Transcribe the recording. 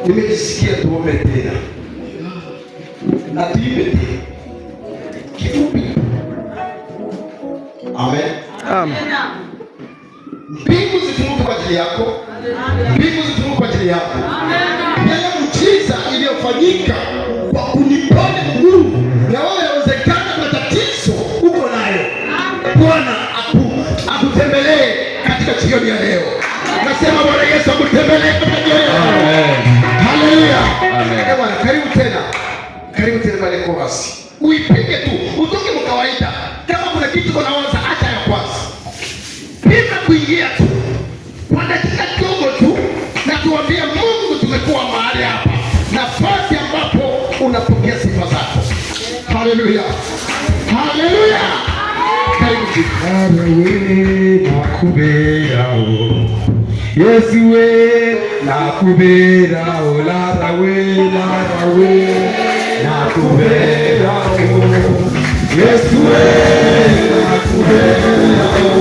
Nimejisikia tuombe tena na tuimbe tena kifupi. Amen. Amen. Mbingu zifunguke kwa ajili yako. Mbingu zifunguke kwa ajili yako. Yale muujiza iliyofanyika kwa kuniponya mguu, na wewe inawezekana matatizo uko nayo. Bwana akutembelee katika jioni ya leo. Nasema Bwana Yesu akutembelee katika jioni ya leo. Amen. Haleluya. Amen. Bwana karibu tena. Karibu tena pale chorus. Uipige tu, utoke kwa kawaida. Kama kuna kitu unaanza acha ya kwanza. Pima kuingia tu. Kwa dakika kidogo tu na tuambie Mungu tumekuwa mahali hapa. Nafasi ambapo unapokea sifa zako. Haleluya. Haleluya. Karibu tena. Wewe nakubera o. Yesu we nakubera o, lara we nakubera o. Yesu we nakubera o.